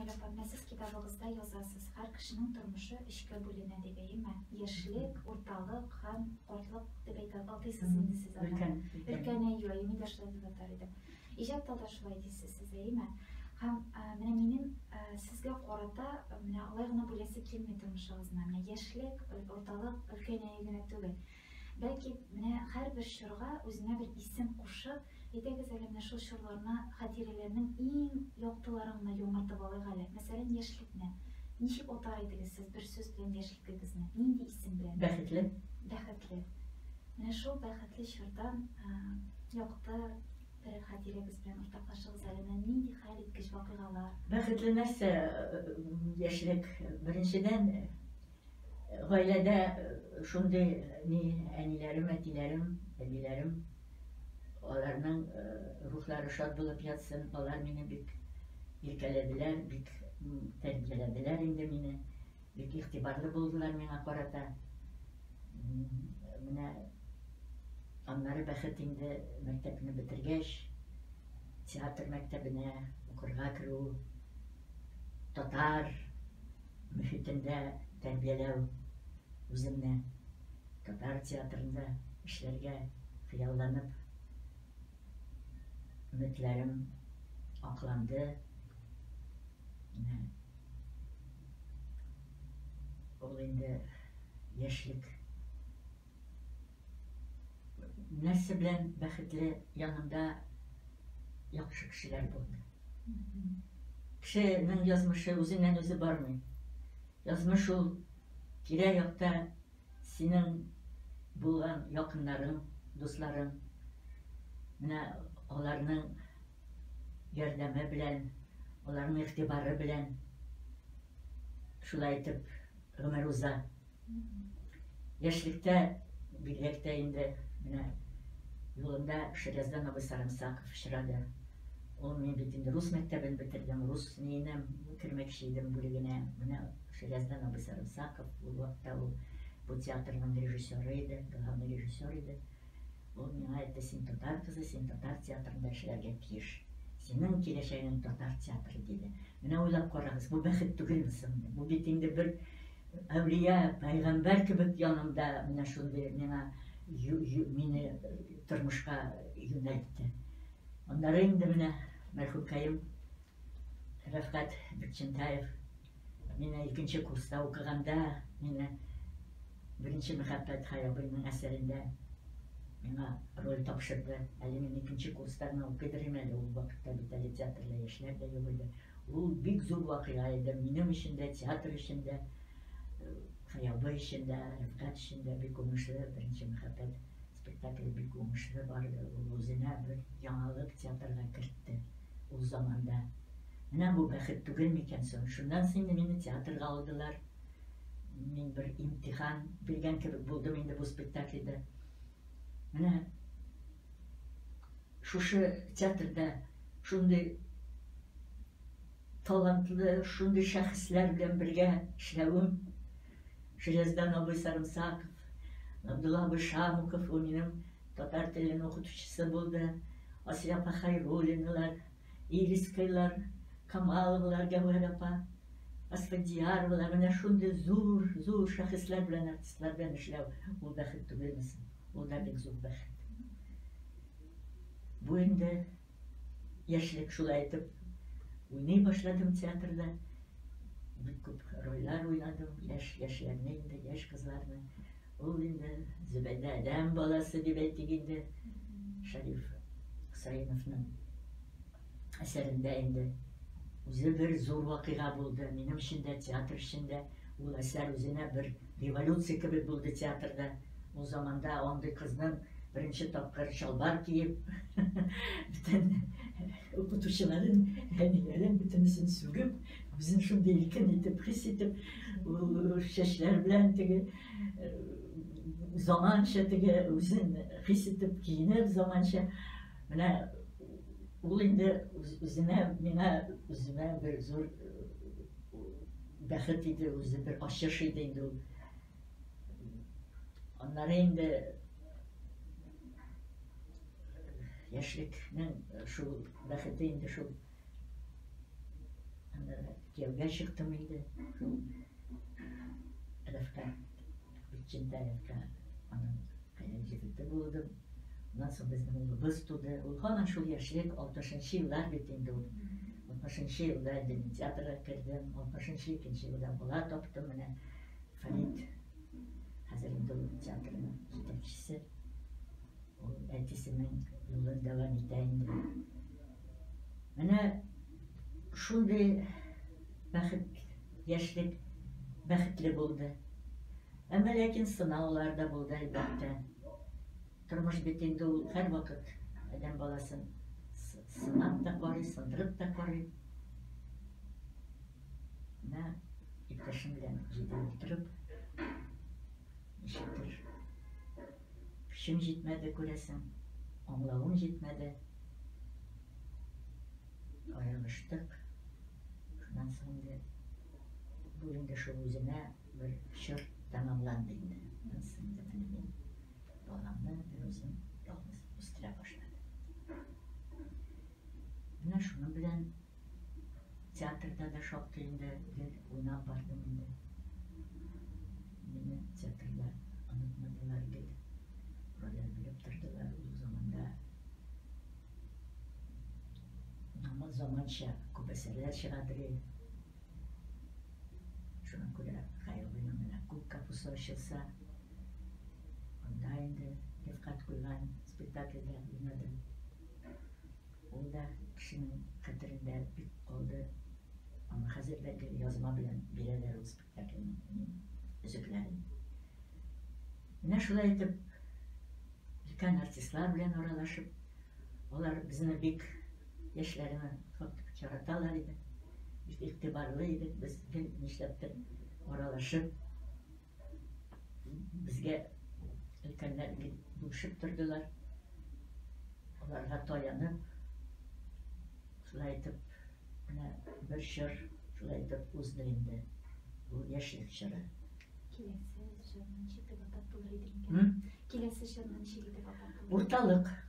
Зөбәйр апа, сез китабыгызда язасыз, һәр кешенең тормышы өчкә бүленә дип әйтәме? Яшьлек, урталык һәм картлык дип әйтәсез инде сез аны. Өлкәнәю, мин дә шулай дип атар идем. Иҗатта да шулай дисез сез, әйеме? Һәм менә минем сезгә карата менә алай гына бүләсе килми тормышыгызны. Менә яшьлек, урталык, өлкәнәю генә түгел. Бәлки менә һәрбер чорга үзенә бер исем кушып, әйтәгез әле менә шул чорларны хатирәләрнең иң яктыларына яңартып алыйк әле. Мәсәлән, яшьлекне. Ничек атар идегез сез бер сүз белән яшьлекегезне? Нинди исем белән? Бәхетле. Бәхетле. Менә шул бәхетле чордан якты бер хатирәгез белән уртаклашыгыз әле. Нинди хәл иткеч вакыйгалар? Бәхетле нәрсә яшьлек? Беренчедән, гаиләдә шундый әниләрем, әтиләрем, әбиләрем, аларның рухлары шат булып ятсын, алар мине бик иркәләделәр, бик тәрбияләделәр инде мине, бик игътибарлы булдылар миңа карата. Менә аннары бәхет инде мәктәпне бетергәч, театр мәктәбенә укырга керү, татар мөхитендә тәрбияләү үземне, татар театрында эшләргә хыялланып, өметләрем акланды. Ул инде яшьлек. Нәрсә белән бәхетле? Янымда яхшы кешеләр булды. Кешенең язмышы үзеннән үзе бармый. Язмыш ул тирә-якта синең булган якыннарың, дусларың, менә аларның ярдәме белән, аларның игътибары белән шулай итеп гомер уза. Яшьлектә бигрәк тә инде менә юлымда Шәрәздән абый Сарымсаков очрады. Ул мин бит инде рус мәктәбен бетердем, рус нинем кермәкче идем бүлегенә. Менә Шәрәздән абый Сарымсаков ул вакытта ул бу театрның режиссеры иде, главный режиссер иде. Ул миңа әйтте: син татар кызы, син татар театрында эшләргә тиеш. Синең киләчәгең татар театры диде. Менә уйлап карагыз, бу бәхет түгелме соң? Бу бит инде бер әүлия, пайгамбар кебек янымда менә шундый миңа мине тормышка юнәлтте. Аннары инде менә мәрхүмкәем Рәфкать Бекчентаев мине 2нче курста укыганда, мине беренче Мөхәббәт Хаябыйның әсәрендә миңа роль тапшырды. Әле мин 2нче курста укыдым әле, ул вакытта бит әле театрда яшьләр дә юк иде. Ул бик зур вакыйга иде минем өчен дә, театр өчен дә, Хаябый өчен дә, Рәфкать өчен дә бик уңышлы беренче Мөхәббәт спектакле бик уңышлы барды. Ул үзенә бер яңалык театрга кертте ул заманда. Менә бу бәхет түгел микән соң? Шуннан соң мине театрга алдылар. Мин бер имтихан биргән кебек булдым инде бу спектакльдә. Менә шушы театрда шундый талантлы, шундый шәхесләр белән бергә эшләвем, Шәрәздән абый Сарымсаков, Абдулла абый Шамуков, ул минем татар телен укытучысы булды, Асия апа Хайруллиналар, Ирискайлар, Камаловалар, Гәүһәр апа, Асфандияровалар, менә шундый зур шәхесләр белән, артистлар белән эшләү, ул бәхет түгелме соң? Ул да бик зур бәхет. Бу инде яшьлек, шулай итеп уйный башладым театрда. Бик күп рольләр уйнадым, яшьләрне инде, яшь кызларны. Ул инде Зөбәйдә Адәм баласы дип әйтик инде, Шәриф Хөсәйновның әсәрендә инде. Үзе бер зур вакыйга булды минем өчен дә, театр өчен дә. Ул әсәр үзенә бер революция кебек булды театрда. Ул заманда андый кызның беренче тапкыр чалбар киеп, бөтен укытучыларын, әниләрен бөтенесен сүгеп, үзен шундый иркен итеп, хис итеп, чәчләр белән теге заманча теге үзен хис итеп киенеп, заманча. Менә ул инде үзенә, миңа үземә бер зур бәхет иде, үзе бер ачыш иде инде ул. Аннары инде яшьлекнең шул бәхете инде шул Kevge çıktım iyiydi. Rıfka, bütçinde Rıfka, onun kayıncılıkta buldum. Ondan sonra bizim oğlumuz tuttu. Hemen şu yaşlık 60. yıllar bittiğinde oldu. 60. yılda dedim tiyatra girdim. 62. yılda bola toptum. Farid Hazırında tiyatronun yetekçisi. O ertesimin yolun devam edeyindi. Şunday yaşlık bəxtli buldu. Ama lakin sınavlarda buldu elbette. Turmuş bittiğinde her vakit adam balasın sınap da koruy, sındırıp da koruy. İptaşım bilen ciddi oturup işittir. Pişim jitmedi göresin, anlağım jitmedi. Ayrılıştık. Şundan sonra bu günde şu üzerine bir şır tamamlandı. Nasıl benim dolandı, bir özüm yalnız üstüne başladı. Şunu bilen tiyatrda da şok köyünde oynayıp vardım. Beni tiyatrda anlatmadılar gibi. Roller bilip durdular o zamanda. Ama zamanca kubeseler çıkardı. Şuna göre hayal oynamına kuk kapısı açılsa onda indi dikkat koyulan spektaklde oynadım. O da kişinin hatırında bir oldu. Ama hazırda yazma bilen bireler o spektaklinin üzüklerini. Şöyle edip birkaç artistler bilen oralaşıp onlar bizimle büyük yaşlarını çağırtalar idi. İşte iktibarlıydık, biz işlettik, oralaşıp bizge ilkenler buluşup durdular. Onlar hatta yanıp şöyle edip bir şır şöyle edip uzlayındı. Bu yaşlık şırı. Kilesi şırının şekli batak bulurdu. Kilesi şırının şekli batak bulurdu. Ortalık.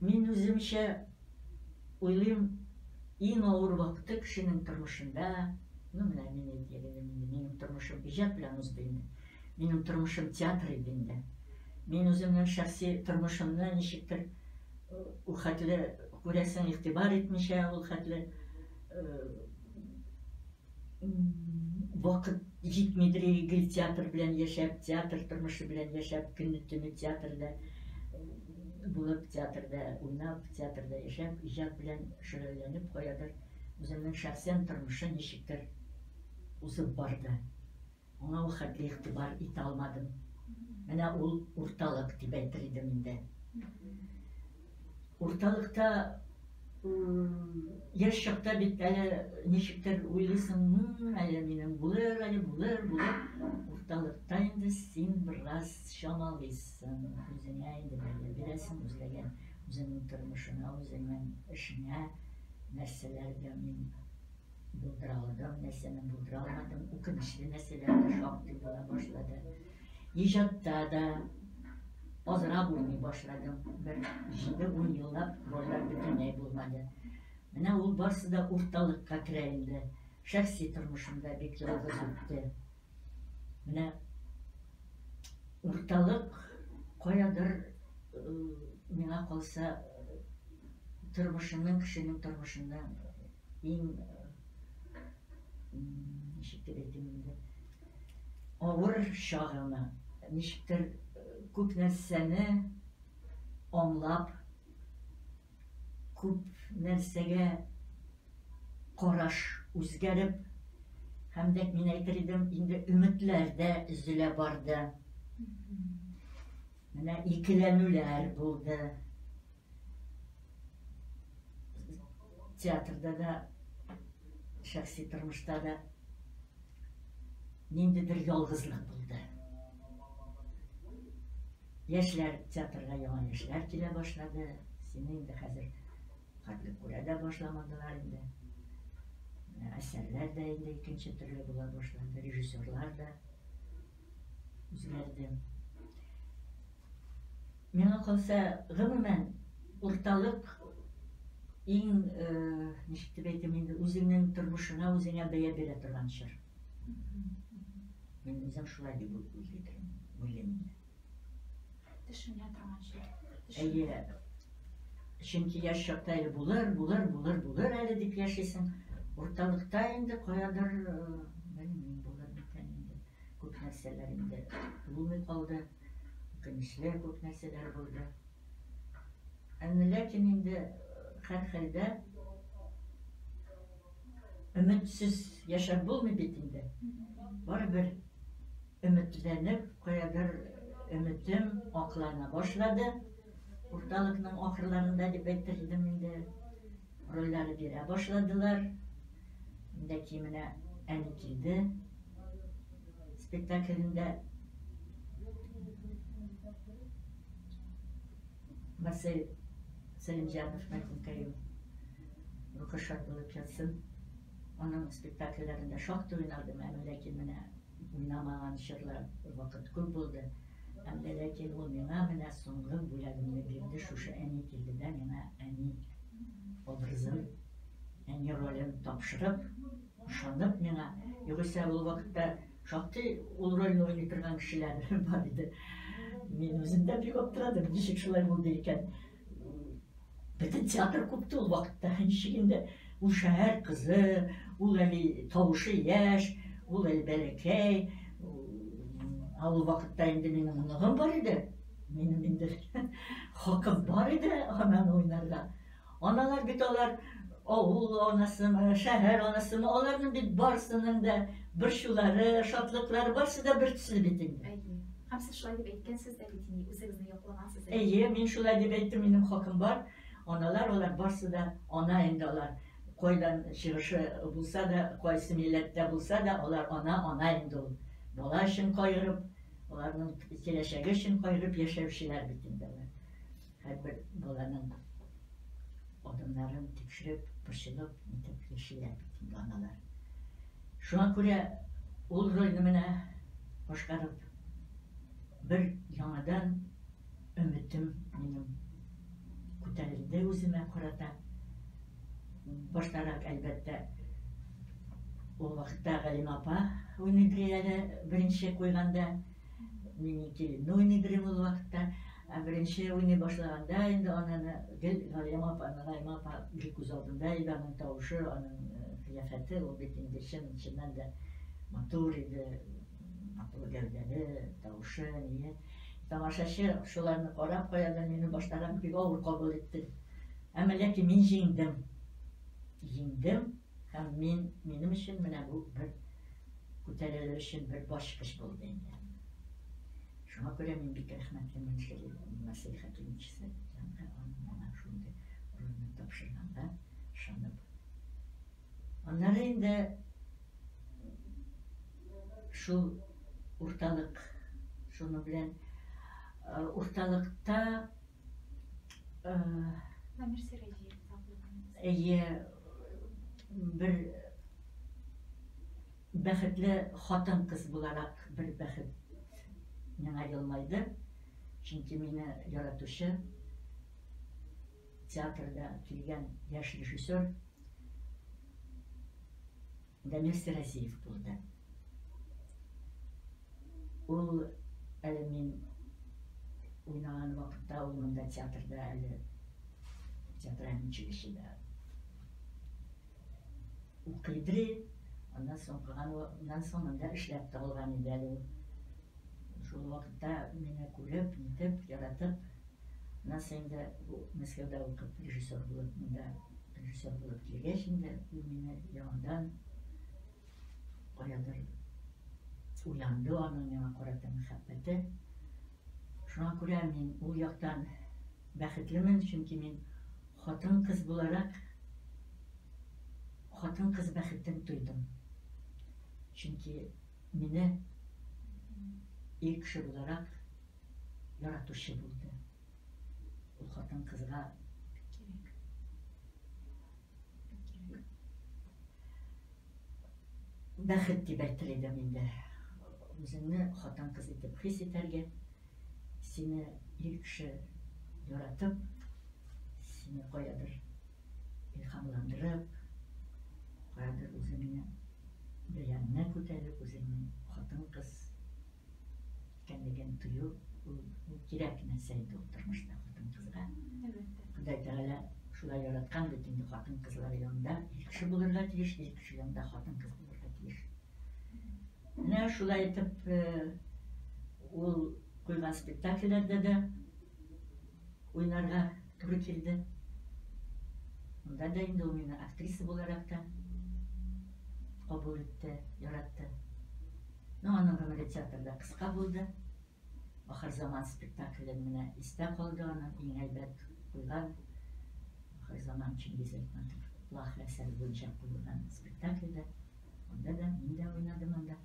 Min özümşe uylayım en ağır vakti kişinin turmuşunda, benim turmuşum icad bilen uzdaydı. Benim turmuşum tiyatr idiydi. Men özümün şahsi turmuşumda nişiktir o hatlı göresin itibar etmişe, o hatlı vakit jitmedir ilgili tiyatr bilen yaşayıp, tiyatr turmuşu bilen yaşayıp, gündüzünü tiyatrda bulup, tiyatrda oynayıp, tiyatrda yaşayıp, icad bilen şöylenip koyadır. Özümün şahsen turmuşu nişiktir uzun bardı. Ona o hatlı itibar ite almadım. O ortalık diye bitirdim indi. Ortalıkta yaşakta bit nişiktir uylusun, benim bulur. Ortalıkta indi sen biraz şamalıysan, özüne indi böyle bilesin özlegen, özünün turmuşuna, özünün işine, nesselerde men bulduraldım, nessenin bulduralmadım, okunuşlu nesselerde şaktı bula başladı. İcatta da azra bulmaya başladım. Şimdi 10 yıllar roller bütünlüğü bulmadı. O barsı da ortalıkka kireyildi. Şahsi turmuşumda bir yıldız öttü. Ortalık koyadır, bana kalsa turmuşunun, kişinin turmuşundan en nişiktir ediminde ağır şahına nişiktir küp nerseni anlap, küp nersege qaraş üzgerip, hem de men aytırdım, indi ümitlerde üzüle bardı. İkilenüler buldu. Tiyatrda da, şahsi turmuşta da nindidir yalgızlık buldu. Yaşlar tiyatrga yaman yaşlar kile başladı. Senin de hazır hatlı kurada başlamadılar indi. Eserler de indi ikinci türlü bula başladı. Rejissörler de üzerdi. Bana kalsa gımmen ortalık иң ничек дип әйтим инде, үзеңнең тормышыңа үзеңә бәя бирә торган чор. Мин үзем шулай дип уйлыйм инде. Düşünmeye торган Әйе, чөнки яшь чакта булыр әле дип яшисең. Урталыкта инде каядыр, белмим, булыр микән инде. Күп нәрсәләр инде булмый калды. Көчле күп нәрсәләр булды. Ләкин инде һәр хәлдә өметсез яшәп булмый бит инде. Барыбер өметләнеп, каядыр өметем аклана башлады. Урталыкның ахырларында дип әйтер идем инде. Рольләре бирә башладылар. Ләкин менә әни килде. Спектаклендә Марсель Сәлимҗанов мәкәнкәем рухы шат булып ятсын. Аның спектакльләрендә шактый уйнадым, ләкин менә уйнамаган чорлар вакыт күп булды. Ләкин ул миңа менә соңгы бүләгемне бирде, шушы әни килде дә миңа әни образын, әни ролен тапшырып, ышанып миңа. Югыйсә ул вакытта шактый ул рольне уйный торган кешеләр бар иде. Мин үзем дә бик аптырадым, ничек шулай булды икән. Бөтен театр күпте ул вакытта, ничек инде ул шәһәр кызы, ул әле тавышы яшь, ул әле бәләкәй. Ул вакытта инде минем ныгым бар иде. Минем инде хакым бар иде аны уйнарга. Аналар бит алар авыл анасымы, шәһәр анасымы, аларның бит барсының да борчулары, шатлыклары барсы да бер төсле бит инде. Һәм сез шулай дип әйткәнсез дә бит инде, үзегезне яклагансыз. Әйе, мин шулай дип әйттем, минем хакым бар. Аналар, алар барсы да ана инде алар. Кайдан чыгышы булса да, кайсы милләттә булса да, алар ана инде ул. Бала өчен кайгырып, аларның киләчәге өчен кайгырып яшәүчеләр бит инде алар. Һәрбер баланың адымнарын тикшереп, борчылып, нитеп яшиләр бит инде аналар. Шуңа күрә ул рольне менә башкарып, бер яңадан өметем минем күтәрелде үземә карата. Баштарак әлбәттә ул вакытта Галим апа уйныйдыр әле беренче куйганда. Мин килен уйныйдырым ул вакытта. Беренче уйный башлаганда инде аны Галим апа гел күз алдында иде, аның тавышы, аның кыяфәте, ул бит инде чыннан да матур иде, матур гәүдәле, тавышы, ние. Тамашачы шуларны карап куядан мине баштарак бик авыр кабул итте. Ләкин мин җиңдем. Һәм минем өчен менә бу бер күтәрелү өчен бер башкыч булды инде. Шуңа күрә мин бик рәхмәтлемен Марсель Хәкимовича, аңа шундый рольне тапшырганга ышанып. Аннары инде шул урталык, шуның белән урталыкта бер бәхетле хатын кыз буларак бер бәхет миңа елмайды. Чөнки мине яратучы театрда килгән яшь режиссер Дамир Сиразиев булды. Ул әле мин уйнаган вакытта ул монда театрда әле театральный училищеда укыйдыр. Аннан соң монда эшләп табылган иде әле ул. Шул вакытта мине күреп, нитеп, яратып, аннан соң инде Мәскәүдә укып режиссер булып, монда режиссер булып килгәч инде ул мине яңадан каядыр уянды, аның миңа карата мәхәббәте. Шуңа күрә мин ул яктан бәхетлемен, чөнки мин хатын кыз буларак хатын кыз бәхетен туйдым. Чөнки мине ил кеше буларак яратучы булды. Ул хатын кызга бәхет дип әйтер идем инде. Үзеңне хатын кыз итеп хис итәргә, сине ил кеше яратып, сине каядыр ilhamlandırıp, kaydır uzununu beyanına kütelip, uzunun hatın kız kendegen tuyu, bu kirek neseydi oturmuşlar hatın kızga. Kuday Teala şulay yaratkan bütünde hatın kızlar yanında ilk kişi bulurlar diyiş, ilk kişi yanında hatın kız bulurlar diyiş. Ne şulay etip ol koygan spektakllerde de oynarga turı keldi. Onda da indi o meni aktrisa olarak da kabul etti, yarattı. Onun ömrü teatrda kısa buldu. Ahir zaman spektakllerin meni iste kaldı, onun en elbet koygan. Ahir zaman Çingiz Aytmatov Lahla eseri boyunca koyulgan spektaklde. Onda da men de oynadım onda.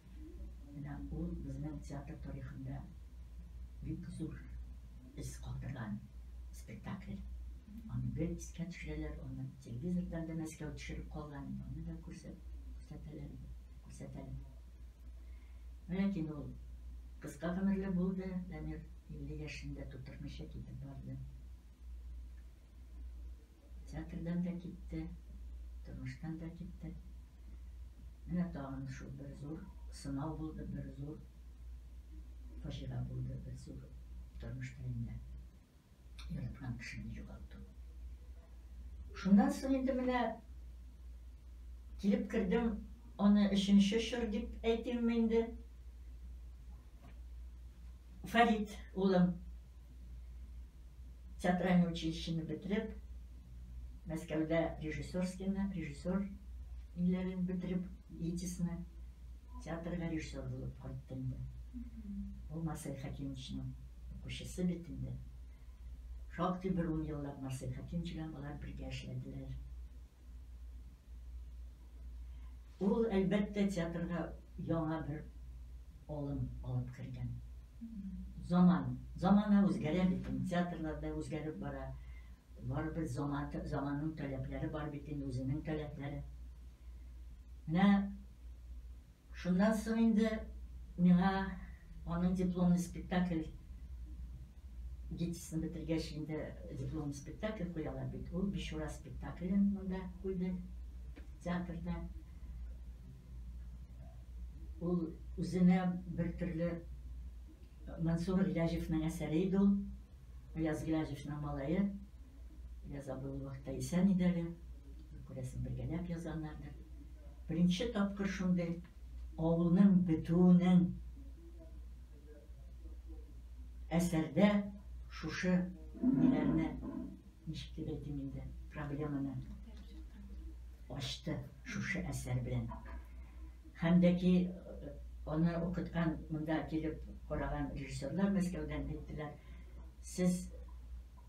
O bizning teatr tarixida büyük zor iz qoldirgan spektakl. Onu bir iskan tushirlar, onu televizordan da Moskva tushirib qolgan, onu da ko'rsatadilar. Lekin u qisqa umrli bo'ldi, Damir 50 yaşında turmushga ketib bordi. Teatrdan da ketdi, turmushdan da ketdi. Mana tag'in shu bir zo'r sinov bo'ldi, bir zo'r fojia bo'ldi, bir zo'r turmushda endi yaratgan kishini yo'qotdi. Shundan so'ng endi mana kelib kirdim, onu ishini shir deb aytaymi endi. Farid o'g'lim teatrальный училищени bitirib, Moskvada rejissyor illarini bitirib, yetisini teatrga rejissyor bo'lib qaytdi endi. O Marcel Hakimovichning o'qishisi bitindi. Şokti bir 10 yillab Marcel Hakimovich bilan ular birga ishladilar. U albatta teatrga yangi bir olim olib kirgan. Zamana o'zgarib bitin, teatrlarda o'zgarib boradi. Baribir zamonning talablari bor bitin, o'zining talablari. Mana shundan so'ng endi menga onun diplomli spektakl yetisini bitirgach endi diplomli spektakl qo'yalar bit. U Bishora spektaklini bunda qo'ydi teatrda. U o'zini bir turli Mansur Ilyajevning asari edi u. Ilyas Ilyajevning malayi. Zabыл vaqtda esan edilar. Ko'rasin birgalab yozganlardir. Birinchi topqir shunday ovulning bitunin əsərdə şuşu nelərini nişikdir etmində problemini açtı şuşu əsər bilən. Həm də ki, onu okutkan, bunda gelip koragan rejissörler Moskov'dan ettiler.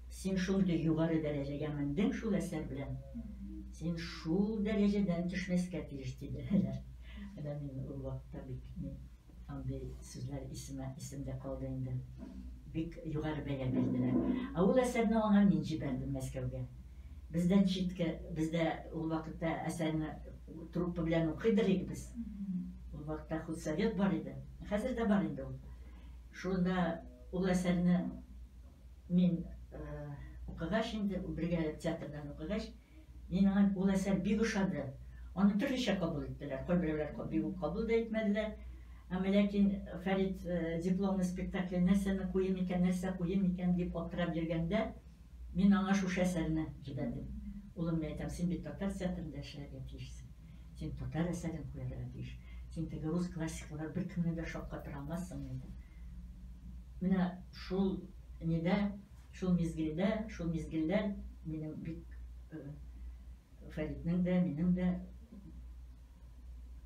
Sen şunday yukarı dereceye mindin şu əsər bilən. Sen şu dereceden düşmesine tiyiştiler. Ben o vaxtda bir sözler isimde kaldı indi. Bir yukarı beye verdiler. O əsərini ona minci bendim Moskov'ga. Bizden çitki, bizde o vakitte əsərini truppa bilen okuydurik biz. O vakitte Hudsovet var idi. Hazır da var idi o. Şunda o əsərini min okugaç indi, birge teatrdan okugaç. Men o əsər bir uşadı. Onu türlüçe kabul ettiler. Kolbirler kabul da etmediler. Ama lakin Farid diplomlu spektakl nesini koyayım iken deyip oturup yürgende men ona şu eserini gidedim. Oğlum ben aytam, sen bir Tatar teatrında işlerge tiyişsin. Sen Tatar eserini koyarga tiyiş. Sen tege Rus klasiklar bir kimini de şokka turamazsın dedi. Mine şul nede, şul mezgilde benim bir Farid'nin de, benim de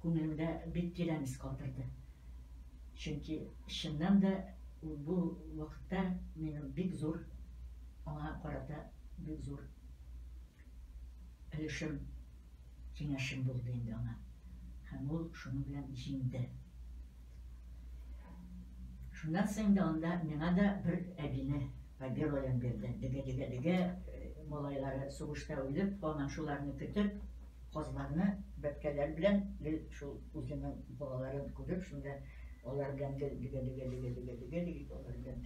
ko'nglimda bir tiramiz qoldirdi. Chunki shundan da bu vaqtda mening bek zo'r ona qarata bek zo'r ilishim, kengashim bo'ldi endi ona. Ham u shuni bilan jingdi. Shundan so'ng onda menga da bir abini va bir o'lim berdi. Diga molayları so'g'ishda o'lib, ondan shularni kutib, qozlarni batkalar bilan şu o'zining bolalarini ko'rib, shunda ular bilan diga ular bilan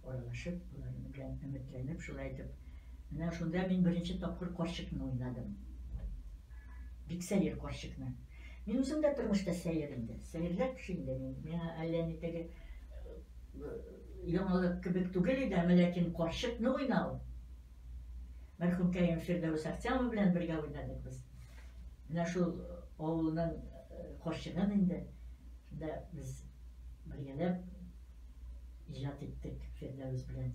oralashib, ular bilan ümitlenib, shulay aytib. Mana shunda men birinchi topqir qo'shiqni o'ynadim. Бик сәйер карчыкны. Мин үзем дә тормышта сәйер инде. Сәйерләп инде мин. Миңа әллә ни теге яңалык кебек түгел иде, ләкин карчыкны уйнау. Мәрхүм Кәрим Фирдәүс Ахтямов белән бергә уйнадык без. Менә шул авылның карчыгын инде да без бергәләп иҗат иттек Фирдәүс белән.